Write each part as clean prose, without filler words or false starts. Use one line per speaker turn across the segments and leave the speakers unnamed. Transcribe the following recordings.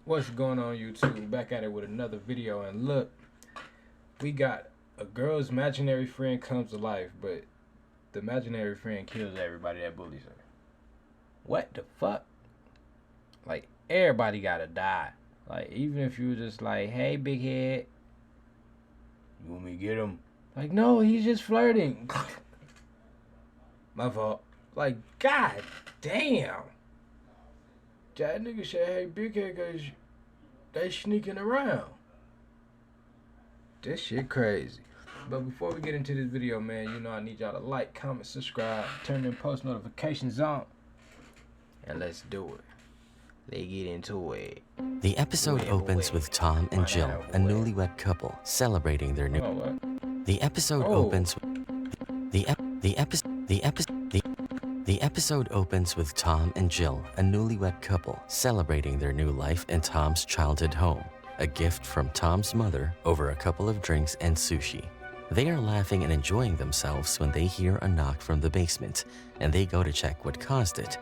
What's going on, YouTube? Back at it with another video, and look, we got a girl's imaginary friend comes to life, but the imaginary friend kills everybody that bullies her. What the fuck? Like, everybody gotta die. Like, even if you were just like, hey, big head, you want me to get him? Like, no, he's just flirting. My fault. Like, god damn. That nigga said, hey, big head, cause they sneaking around. This shit crazy. But before we get into this video, man, you know I need y'all to like, comment, subscribe, turn them post notifications on, and let's do it. Let's get into it.
The episode opens with Tom and Jill, a newlywed couple, celebrating their new. The episode opens. The episode opens with Tom and Jill, a newlywed couple, celebrating their new life in Tom's childhood home, a gift from Tom's mother over a couple of drinks and sushi. They are laughing and enjoying themselves when they hear a knock from the basement, and they go to check what caused it.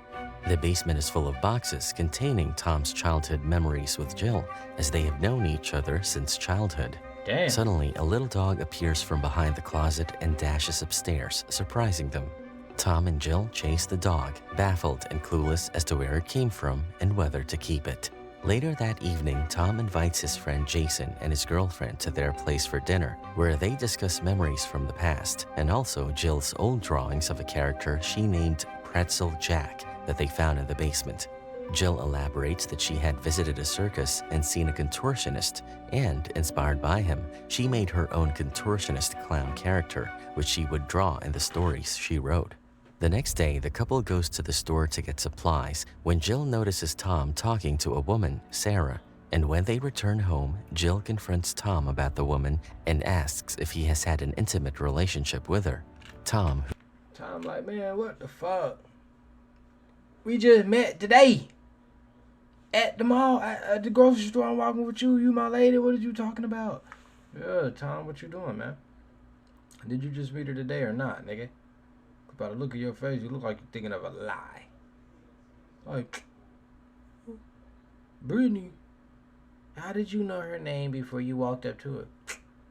The basement is full of boxes containing Tom's childhood memories with Jill, as they have known each other since childhood.
Damn.
Suddenly, a little dog appears from behind the closet and dashes upstairs, surprising them. Tom and Jill chase the dog, baffled and clueless as to where it came from and whether to keep it. Later that evening, Tom invites his friend Jason and his girlfriend to their place for dinner, where they discuss memories from the past and also Jill's old drawings of a character she named Pretzel Jack that they found in the basement. Jill elaborates that she had visited a circus and seen a contortionist, and, inspired by him, she made her own contortionist clown character, which she would draw in the stories she wrote. The next day, the couple goes to the store to get supplies when Jill notices Tom talking to a woman, Sarah. And when they return home, Jill confronts Tom about the woman and asks if he has had an intimate relationship with her. Tom
like, man, what the fuck? We just met today at the mall, at the grocery store. I'm walking with you my lady. What are you talking about? Yeah, Tom, what you doing, man? Did you just meet her today or not, nigga? By the look of your face, you look like you're thinking of a lie. Like, Brittany, how did you know her name before you walked up to her?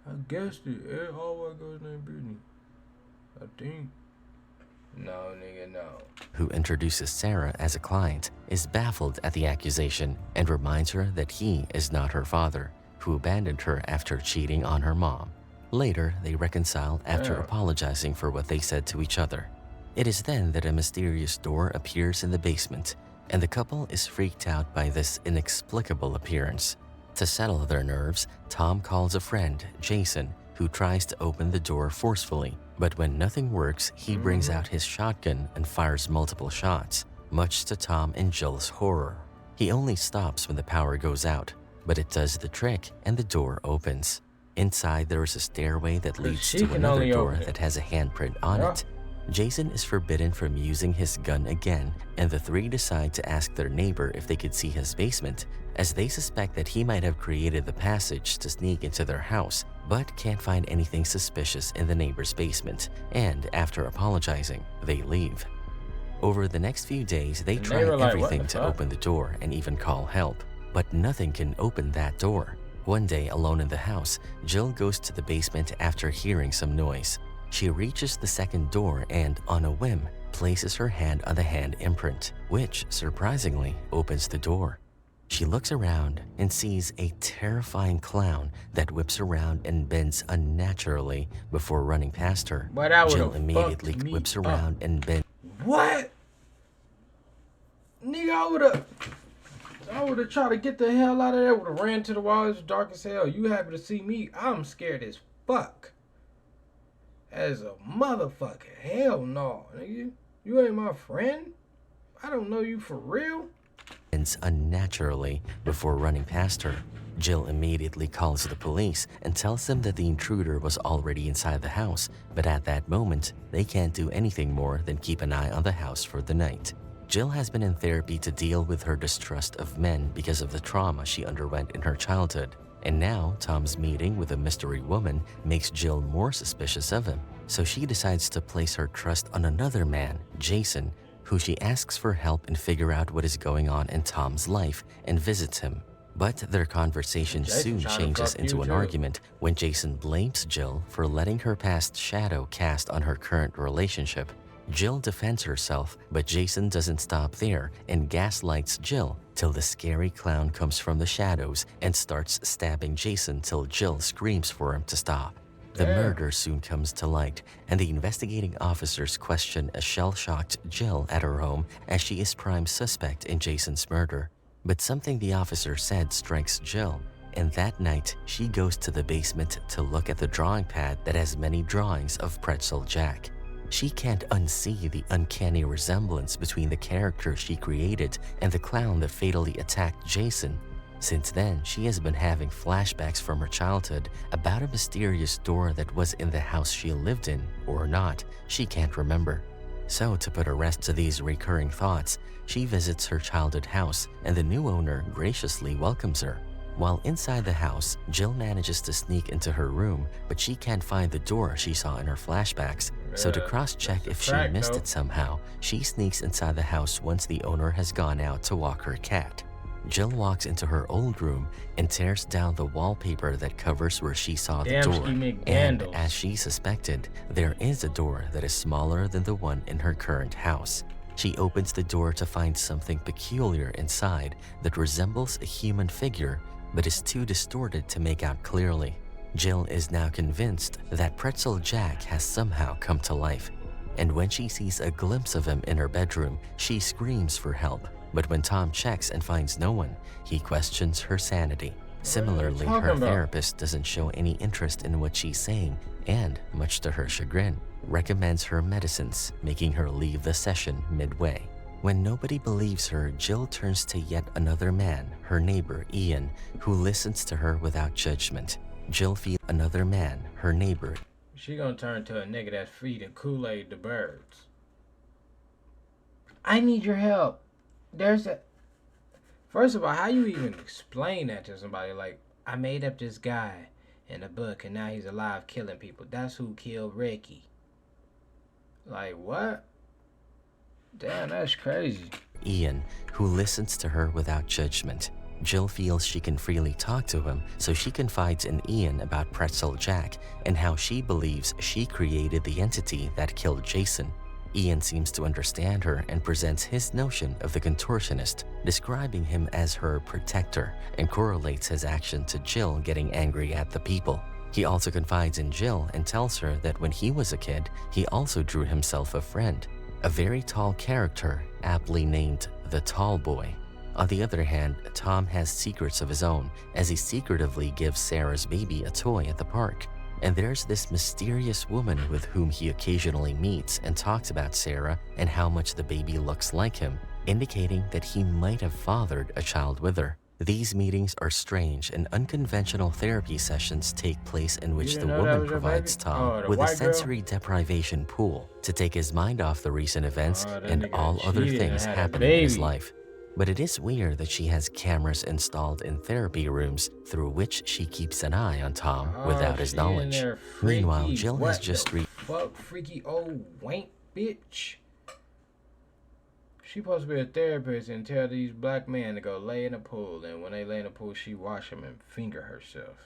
I guessed it. All white girls named Brittany, I think. No, nigga, no.
Who introduces Sarah as a client, is baffled at the accusation and reminds her that he is not her father, who abandoned her after cheating on her mom. Later, they reconcile after apologizing for what they said to each other. It is then that a mysterious door appears in the basement, and the couple is freaked out by this inexplicable appearance. To settle their nerves, Tom calls a friend, Jason, who tries to open the door forcefully, but when nothing works, he brings out his shotgun and fires multiple shots, much to Tom and Jill's horror. He only stops when the power goes out, but it does the trick and the door opens. Inside, there is a stairway that leads to another door that has a handprint on it. Jason is forbidden from using his gun again, and the three decide to ask their neighbor if they could see his basement, as they suspect that he might have created the passage to sneak into their house, but can't find anything suspicious in the neighbor's basement, and after apologizing, they leave. Over the next few days, they try everything to open the door and even call help, but nothing can open that door. One day, alone in the house, Jill goes to the basement after hearing some noise. She reaches the second door and, on a whim, places her hand on the hand imprint, which, surprisingly, opens the door. She looks around and sees a terrifying clown that whips around and bends unnaturally before running past her. Jill immediately whips around and bends.
What? Nigga, I would've tried to get the hell out of there. Would've ran to the wall. It's dark as hell. You happy to see me? I'm scared as fuck. As a motherfucker. Hell no, nigga. You ain't my friend. I don't know you for real.
Unnaturally before running past her. Jill immediately calls the police and tells them that the intruder was already inside the house, but at that moment, they can't do anything more than keep an eye on the house for the night. Jill has been in therapy to deal with her distrust of men because of the trauma she underwent in her childhood. And now, Tom's meeting with a mystery woman makes Jill more suspicious of him, so she decides to place her trust on another man, Jason, who she asks for help and figure out what is going on in Tom's life and visits him. But their conversation
Jason
soon
trying to
changes
fuck
into
you
an
too.
argument when Jason blames Jill for letting her past shadow cast on her current relationship. Jill defends herself, but Jason doesn't stop there and gaslights Jill till the scary clown comes from the shadows and starts stabbing Jason till Jill screams for him to stop. The
Damn.
murder soon comes to light, and the investigating officers question a shell-shocked Jill at her home as she is prime suspect in Jason's murder. But something the officer said strikes Jill, and that night she goes to the basement to look at the drawing pad that has many drawings of Pretzel Jack. She can't unsee the uncanny resemblance between the character she created and the clown that fatally attacked Jason. Since then, she has been having flashbacks from her childhood about a mysterious door that was in the house she lived in, or not, she can't remember. So to put a rest to these recurring thoughts, she visits her childhood house and the new owner graciously welcomes her. While inside the house, Jill manages to sneak into her room, but she can't find the door she saw in her flashbacks. So to cross-check if she missed it somehow, she sneaks inside the house once the owner has gone out to walk her cat. Jill walks into her old room and tears down the wallpaper that covers where she saw the door. And as she suspected, there is a door that is smaller than the one in her current house. She opens the door to find something peculiar inside that resembles a human figure but is too distorted to make out clearly. Jill is now convinced that Pretzel Jack has somehow come to life, and when she sees a glimpse of him in her bedroom, she screams for help. But when Tom checks and finds no one, he questions her sanity. Similarly, her therapist doesn't show any interest in what she's saying and, much to her chagrin, recommends her medicines, making her leave the session midway. When nobody believes her, Jill turns to yet another man, her neighbor Ian, who listens to her without judgment. Jill feels another man, her neighbor.
She gonna turn to a nigga that's feeding Kool-Aid to birds. I need your help. There's a... First of all, how you even explain that to somebody? Like, I made up this guy in a book and now he's alive killing people. That's who killed Ricky. Like, what? Damn, that's crazy.
Ian, who listens to her without judgment. Jill feels she can freely talk to him, so she confides in Ian about Pretzel Jack and how she believes she created the entity that killed Jason. Ian seems to understand her and presents his notion of the contortionist, describing him as her protector, and correlates his action to Jill getting angry at the people. He also confides in Jill and tells her that when he was a kid, he also drew himself a friend, a very tall character aptly named the Tall Boy. On the other hand, Tom has secrets of his own, as he secretively gives Sarah's baby a toy at the park. And there's this mysterious woman with whom he occasionally meets and talks about Sarah and how much the baby looks like him, indicating that he might have fathered a child with her. These meetings are strange and unconventional therapy sessions take place in which the woman provides Tom with a sensory deprivation pool to take his mind off the recent events and all other things happening in his life. But it is weird that she has cameras installed in therapy rooms through which she keeps an eye on Tom without his knowledge. Meanwhile, Jill has just
fuck, freaky old wank bitch. She supposed to be a therapist and tell these black men to go lay in a pool, and when they lay in a pool, she wash them and finger herself.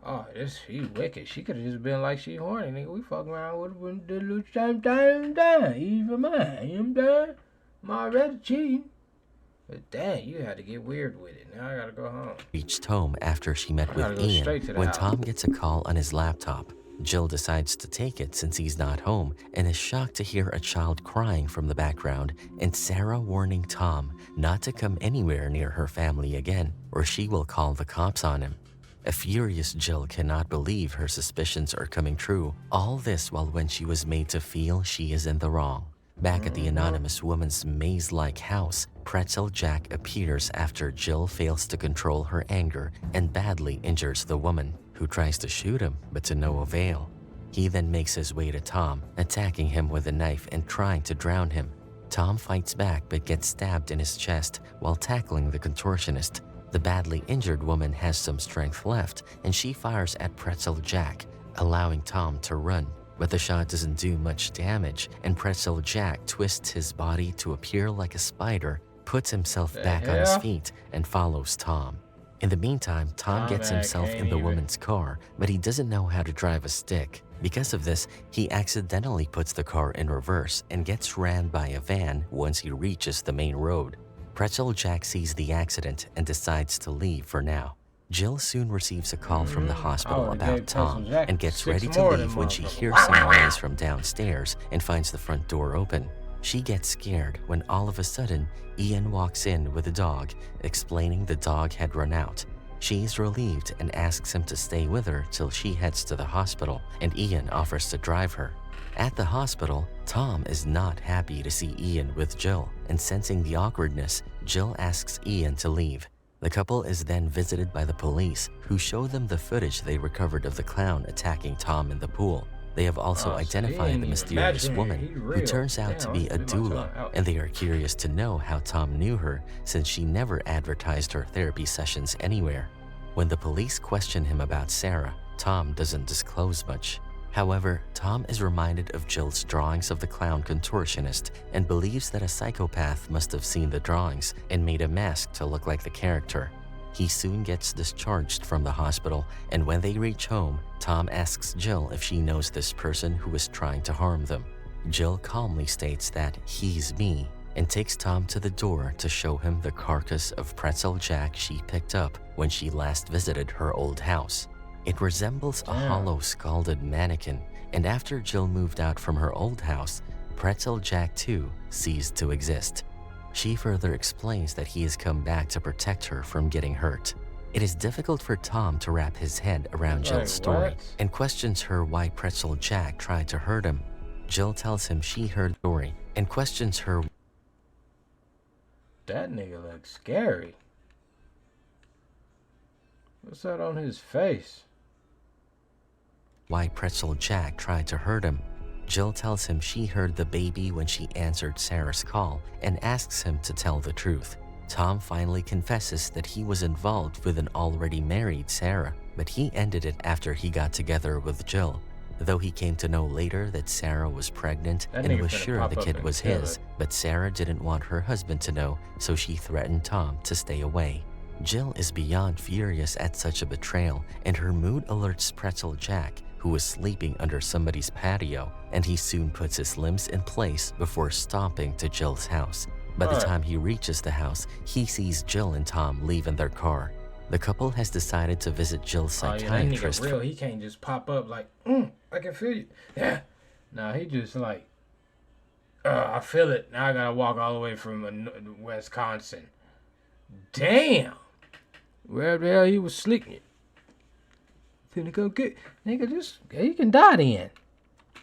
Oh, she wicked. She could have just been like she horny, nigga. We fuck around with her the little time down. Even I'm done. I'm already cheating. But dang, you had to get weird with it. Now I gotta go home.
Reached home after she met with Ian when Tom gets a call on his laptop. Jill decides to take it since he's not home and is shocked to hear a child crying from the background and Sarah warning Tom not to come anywhere near her family again or she will call the cops on him. A furious Jill cannot believe her suspicions are coming true, all this while when she was made to feel she is in the wrong. Back at the anonymous woman's maze-like house, Pretzel Jack appears after Jill fails to control her anger and badly injures the woman, who tries to shoot him but to no avail. He then makes his way to Tom, attacking him with a knife and trying to drown him. Tom fights back but gets stabbed in his chest while tackling the contortionist. The badly injured woman has some strength left and she fires at Pretzel Jack, allowing Tom to run. But the shot doesn't do much damage and Pretzel Jack twists his body to appear like a spider, puts himself
The
back on his
hell?
feet and follows Tom. In the meantime, Tom gets himself in the woman's car, but he doesn't know how to drive a stick. Because of this, he accidentally puts the car in reverse and gets ran by a van once he reaches the main road. Pretzel Jack sees the accident and decides to leave for now. Jill soon receives a call from the hospital about Tom and gets ready to leave when she hears some noise from downstairs and finds the front door open. She gets scared when all of a sudden, Ian walks in with a dog, explaining the dog had run out. She's relieved and asks him to stay with her till she heads to the hospital, and Ian offers to drive her. At the hospital, Tom is not happy to see Ian with Jill, and sensing the awkwardness, Jill asks Ian to leave. The couple is then visited by the police, who show them the footage they recovered of the clown attacking Tom in the pool. They have also identified the mysterious woman, who turns out to be a doula, and they are curious to know how Tom knew her since she never advertised her therapy sessions anywhere. When the police question him about Sarah, Tom doesn't disclose much. However, Tom is reminded of Jill's drawings of the clown contortionist and believes that a psychopath must have seen the drawings and made a mask to look like the character. He soon gets discharged from the hospital, and when they reach home, Tom asks Jill if she knows this person who is trying to harm them. Jill calmly states that he's me and takes Tom to the door to show him the carcass of Pretzel Jack she picked up when she last visited her old house. It resembles a hollow scalded mannequin, and after Jill moved out from her old house, Pretzel Jack too ceased to exist. She further explains that he has come back to protect her from getting hurt. It is difficult for Tom to wrap his head around Jill's story and questions her why Pretzel Jack tried to hurt him. Jill tells him she heard the story and questions her.
That nigga looks scary. What's that on his face?
Why Pretzel Jack tried to hurt him. Jill tells him she heard the baby when she answered Sarah's call and asks him to tell the truth. Tom finally confesses that he was involved with an already married Sarah, but he ended it after he got together with Jill. Though he came to know later that Sarah was pregnant and was sure the kid was his, but Sarah didn't want her husband to know, so she threatened Tom to stay away. Jill is beyond furious at such a betrayal, and her mood alerts Pretzel Jack, who was sleeping under somebody's patio, and he soon puts his limbs in place before stomping to Jill's house. By the time he reaches the house, he sees Jill and Tom leave in their car. The couple has decided to visit Jill's psychiatrist.
That nigga real. He can't just pop up like, I can feel you. Yeah. No, he just like, I feel it. Now I gotta walk all the way from Wisconsin. Damn. Where the hell he was sleeping? Finna go get nigga, just he can die then.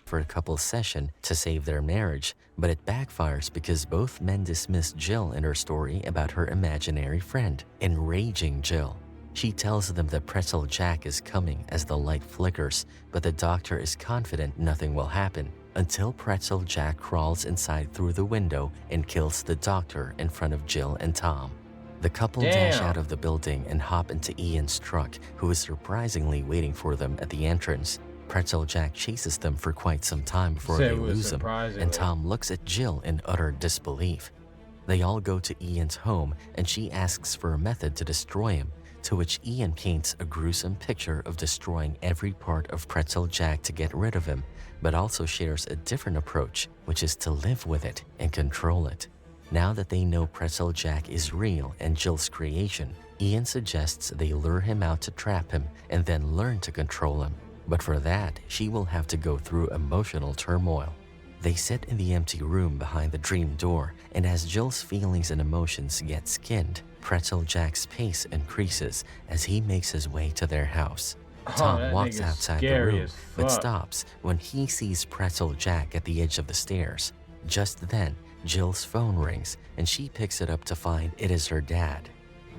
For a couple's session to save their marriage, but it backfires because both men dismiss Jill in her story about her imaginary friend, enraging Jill. She tells them that Pretzel Jack is coming as the light flickers, but the doctor is confident nothing will happen until Pretzel Jack crawls inside through the window and kills the doctor in front of Jill and Tom. The couple dash out of the building and hop into Ian's truck, who is surprisingly waiting for them at the entrance. Pretzel Jack chases them for quite some time before they lose him, and Tom looks at Jill in utter disbelief. They all go to Ian's home, and she asks for a method to destroy him, to which Ian paints a gruesome picture of destroying every part of Pretzel Jack to get rid of him, but also shares a different approach, which is to live with it and control it. Now that they know Pretzel Jack is real and Jill's creation, Ian suggests they lure him out to trap him and then learn to control him. But for that, she will have to go through emotional turmoil. They sit in the empty room behind the dream door, and as Jill's feelings and emotions get skinned, Pretzel Jack's pace increases as he makes his way to their house. Tom walks outside the room, but stops when he sees Pretzel Jack at the edge of the stairs. Just then, Jill's phone rings, and she picks it up to find it is her dad.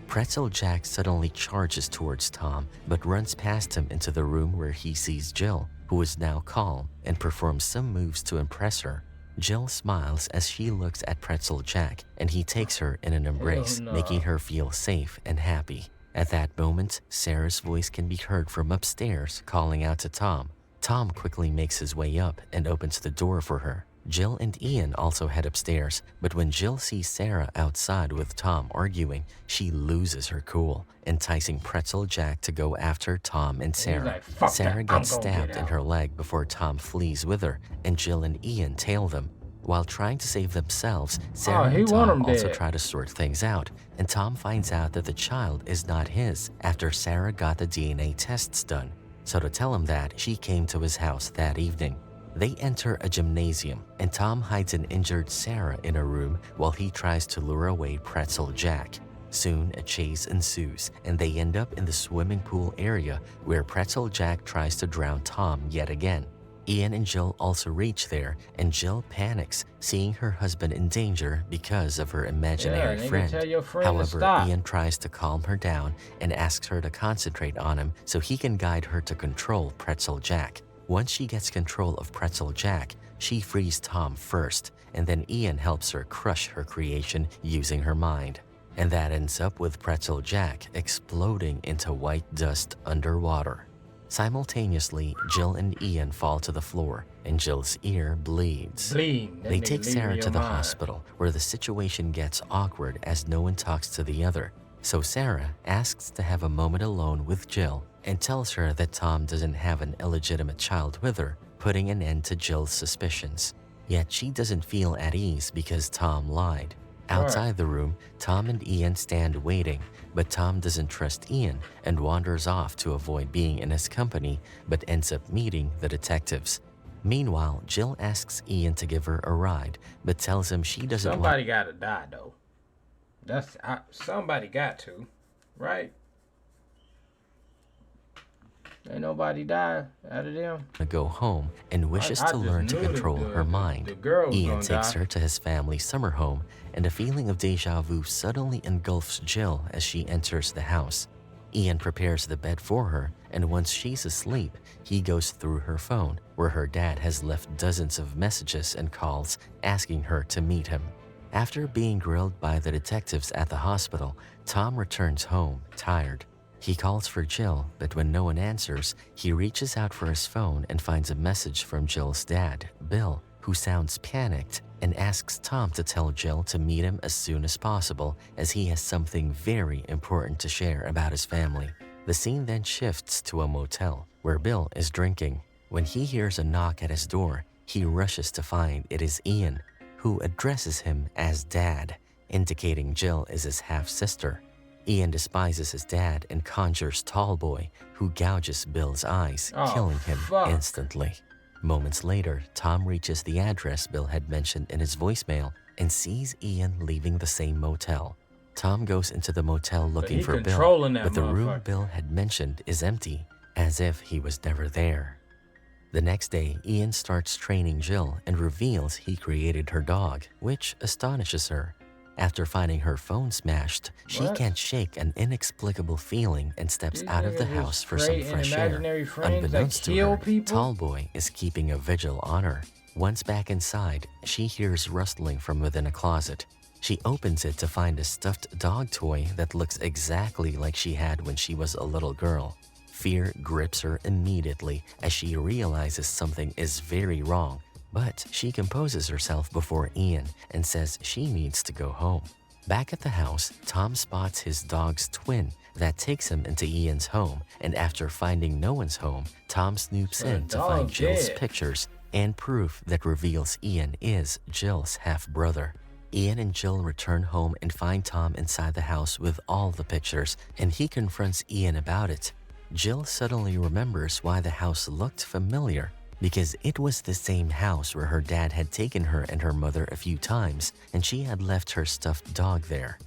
Pretzel Jack suddenly charges towards Tom, but runs past him into the room where he sees Jill, who is now calm, and performs some moves to impress her. Jill smiles as she looks at Pretzel Jack, and he takes her in an embrace, making her feel safe and happy. At that moment, Sarah's voice can be heard from upstairs calling out to Tom. Tom quickly makes his way up and opens the door for her. Jill and Ian also head upstairs, but when Jill sees Sarah outside with Tom arguing, she loses her cool, enticing Pretzel Jack to go after Tom and Sarah.
Like, fuck
Sarah
that.
gets
I'm gonna
stabbed
get
in
out.
her leg before Tom flees with her, and Jill and Ian tail them. While trying to save themselves, Sarah
he
and
want
Tom
'em
also
dead.
try to sort things out, and Tom finds out that the child is not his after Sarah got the DNA tests done. So to tell him that, she came to his house that evening. They enter a gymnasium, and Tom hides an injured Sarah in a room while he tries to lure away Pretzel Jack. Soon, a chase ensues, and they end up in the swimming pool area where Pretzel Jack tries to drown Tom yet again. Ian and Jill also reach there, and Jill panics, seeing her husband in danger because of her imaginary friend.
Tell your friend to
However,
stop.
Ian tries to calm her down and asks her to concentrate on him so he can guide her to control Pretzel Jack. Once she gets control of Pretzel Jack, she frees Tom first, and then Ian helps her crush her creation using her mind. And that ends up with Pretzel Jack exploding into white dust underwater. Simultaneously, Jill and Ian fall to the floor, and Jill's ear bleeds. They take Sarah to the hospital, where the situation gets awkward as no one talks to the other. So Sarah asks to have a moment alone with Jill and tells her that Tom doesn't have an illegitimate child with her, putting an end to Jill's suspicions. Yet she doesn't feel at ease because Tom lied. Outside the room, Tom and Ian stand waiting, but Tom doesn't trust Ian and wanders off to avoid being in his company, but ends up meeting the detectives. Meanwhile, Jill asks Ian to give her a ride, but tells him she doesn't
Somebody gotta die though. Somebody got to, right? Ain't nobody die out of them.
to go home and wishes to learn to control her mind. Ian takes her to his family's summer home, and a feeling of deja vu suddenly engulfs Jill as she enters the house. Ian prepares the bed for her, and once she's asleep, he goes through her phone, where her dad has left dozens of messages and calls asking her to meet him. After being grilled by the detectives at the hospital, Tom returns home, tired. He calls for Jill, but when no one answers, he reaches out for his phone and finds a message from Jill's dad, Bill, who sounds panicked and asks Tom to tell Jill to meet him as soon as possible, as he has something very important to share about his family. The scene then shifts to a motel, where Bill is drinking. When he hears a knock at his door, he rushes to find it is Ian, who addresses him as Dad, indicating Jill is his half-sister. Ian despises his dad and conjures Tallboy, who gouges Bill's eyes, killing him instantly. Moments later, Tom reaches the address Bill had mentioned in his voicemail and sees Ian leaving the same motel. Tom goes into the motel looking for Bill, but the room Bill had mentioned is empty, as if he was never there. The next day, Ian starts training Jill and reveals he created her dog, which astonishes her. After finding her phone smashed, she can't shake an inexplicable feeling and steps out of the house for some fresh air. Unbeknownst to her, Tallboy is keeping a vigil on her. Once back inside, she hears rustling from within a closet. She opens it to find a stuffed dog toy that looks exactly like she had when she was a little girl. Fear grips her immediately as she realizes something is very wrong. But she composes herself before Ian and says she needs to go home. Back at the house, Tom spots his dog's twin that takes him into Ian's home, and after finding no one's home, Tom snoops in to find Jill's pictures and proof that reveals Ian is Jill's half-brother. Ian and Jill return home and find Tom inside the house with all the pictures, and he confronts Ian about it. Jill suddenly remembers why the house looked familiar, because it was the same house where her dad had taken her and her mother a few times, and she had left her stuffed dog there.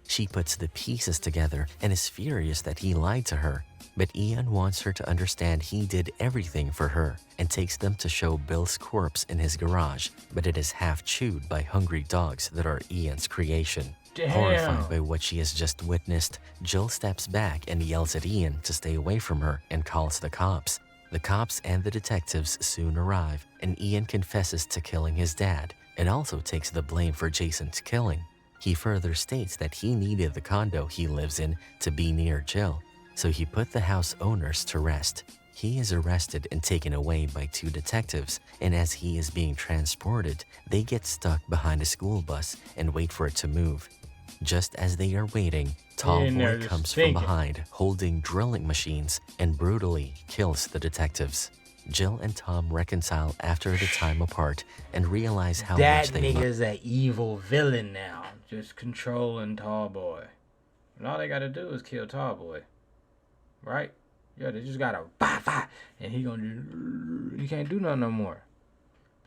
She puts the pieces together and is furious that he lied to her, but Ian wants her to understand he did everything for her and takes them to show Bill's corpse in his garage, but it is half chewed by hungry dogs that are Ian's creation. Horrified by what she has just witnessed, Jill steps back and yells at Ian to stay away from her and calls the cops. The cops and the detectives soon arrive, and Ian confesses to killing his dad and also takes the blame for Jason's killing. He further states that he needed the condo he lives in to be near Jill, so he put the house owners to rest. He is arrested and taken away by 2 detectives, and as he is being transported, they get stuck behind a school bus and wait for it to move. Just as they are waiting, Tallboy comes from behind, holding drilling machines, and brutally kills the detectives. Jill and Tom reconcile after the time apart and realize how much they love.
That nigga's an evil villain now, just controlling Tallboy. And all they gotta do is kill Tallboy, right? Yeah, they just gotta bah, and he gonna do, he can't do nothing no more.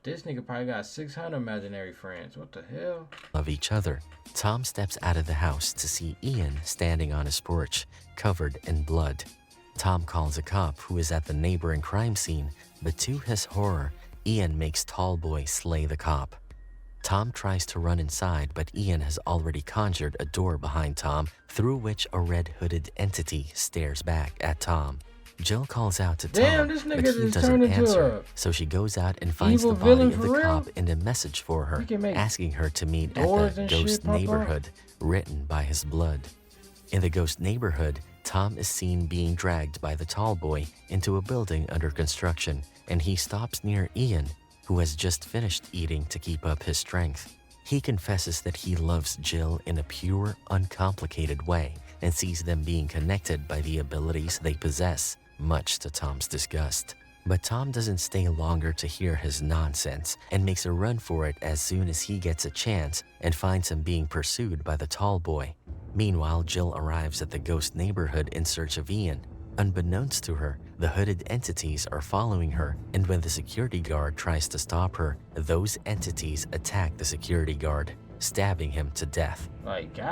This nigga probably got 600 imaginary friends. What the hell?
Of each other. Tom steps out of the house to see Ian standing on his porch, covered in blood. Tom calls a cop who is at the neighboring crime scene, but to his horror, Ian makes Tallboy slay the cop. Tom tries to run inside, but Ian has already conjured a door behind Tom, through which a red hooded entity stares back at Tom. Jill calls out to Tom, but he doesn't answer, so she goes out and finds the body of the cop and a message for her, asking her to meet at the ghost neighborhood, written by his blood. In the ghost neighborhood, Tom is seen being dragged by the Tallboy into a building under construction, and he stops near Ian, who has just finished eating to keep up his strength. He confesses that he loves Jill in a pure, uncomplicated way and sees them being connected by the abilities they possess, much to Tom's disgust. But Tom doesn't stay longer to hear his nonsense and makes a run for it as soon as he gets a chance and finds him being pursued by the Tallboy. Meanwhile, Jill arrives at the ghost neighborhood in search of Ian. Unbeknownst to her, the hooded entities are following her, and when the security guard tries to stop her, those entities attack the security guard, stabbing him to death.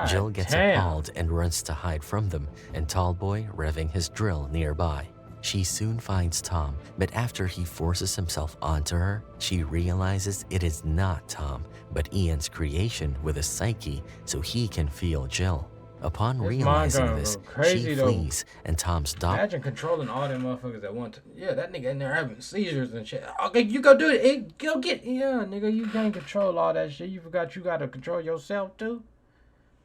Jill gets appalled and runs to hide from them, and Tallboy revving his drill nearby. She soon finds Tom, but after he forces himself onto her, she realizes it is not Tom, but Ian's creation with a psyche so he can feel Jill. Upon realizing this, she flees, and Tom's dog.
Imagine controlling all them motherfuckers at one time. Yeah, that nigga in there having seizures and shit. Okay, you go do it. Go get. Yeah, nigga, you can't control all that shit. You forgot you gotta control yourself too.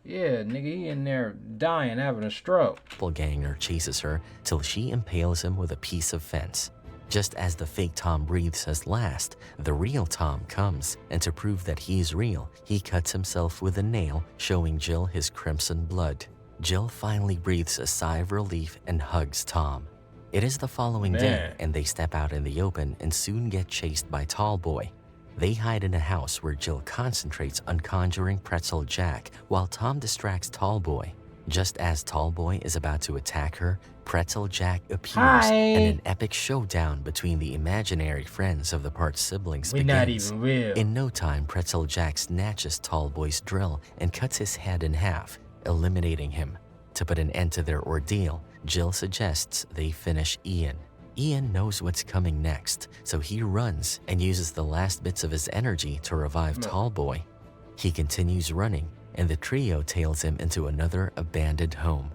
Yeah, nigga, he in there dying, having a stroke.
Doppelganger chases her till she impales him with a piece of fence. Just as the fake Tom breathes his last, the real Tom comes, and to prove that he's real, he cuts himself with a nail, showing Jill his crimson blood. Jill finally breathes a sigh of relief and hugs Tom. It is the following day, and they step out in the open and soon get chased by Tallboy. They hide in a house where Jill concentrates on conjuring Pretzel Jack, while Tom distracts Tallboy. Just as Tallboy is about to attack her, Pretzel Jack appears, and an epic showdown between the imaginary friends of the part siblings begins.
Not even real.
In no time, Pretzel Jack snatches Tallboy's drill and cuts his head in half, eliminating him. To put an end to their ordeal, Jill suggests they finish Ian. Ian knows what's coming next, so he runs and uses the last bits of his energy to revive Tallboy. He continues running, and the trio tails him into another abandoned home.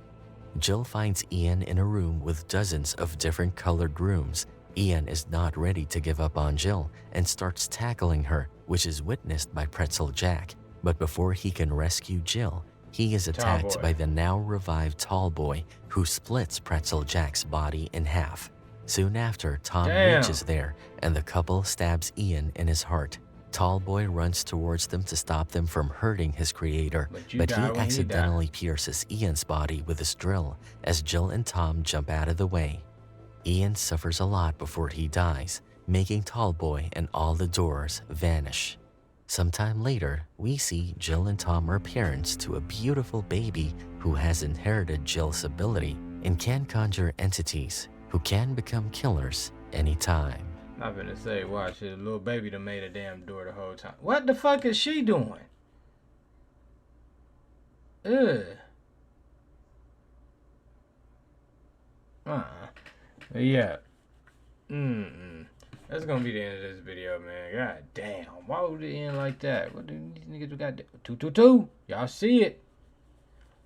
Jill finds Ian in a room with dozens of different colored rooms. Ian is not ready to give up on Jill and starts tackling her, which is witnessed by Pretzel Jack. But before he can rescue Jill, he is attacked by the now revived Tallboy, who splits Pretzel Jack's body in half. Soon after, Tom reaches there, and the couple stabs Ian in his heart. Tallboy runs towards them to stop them from hurting his creator, but he accidentally pierces Ian's body with his drill as Jill and Tom jump out of the way. Ian suffers a lot before he dies, making Tallboy and all the doors vanish. Sometime later, we see Jill and Tom are parents to a beautiful baby who has inherited Jill's ability and can conjure entities who can become killers anytime.
I'm gonna say, watch it. Little baby done made a damn door the whole time. What the fuck is she doing? Ugh. Yeah. That's gonna be the end of this video, man. God damn. Why would it end like that? What do these niggas got? 222. Y'all see it?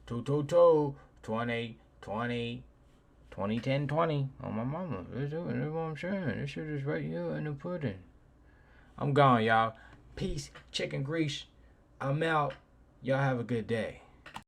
222. 20, 20. 2010 20 on my mama. That's what I'm saying. This shit is right here in the pudding. I'm gone, y'all. Peace, chicken grease. I'm out. Y'all have a good day.